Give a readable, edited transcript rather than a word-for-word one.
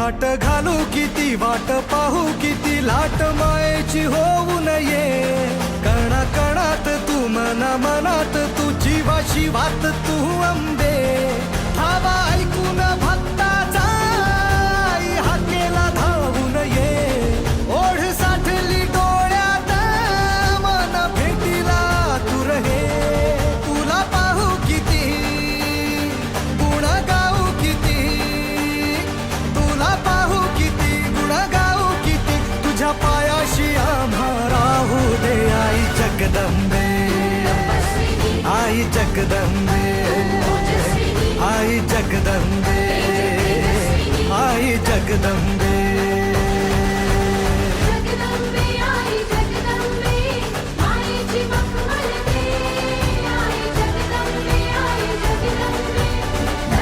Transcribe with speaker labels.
Speaker 1: थाट घालू किती वाट पाहू किती लाट मायेची होऊ नये कणा कणात तू मना मनात तू जीवा शिवात तू अंबे धावा ऐकून भक्ताचा आई हाकेला धावून ये ओढ साठली डोळ्यात मन भेटीला तू रहे तुला पाहू किती गुण गाऊ किती तुला पाहू किती गुण गाऊ किती तुझ्या पायाशी आम्हा राहू दे आई जगदंबे आई जगदंबे आई जगदंबे आई जगदंबे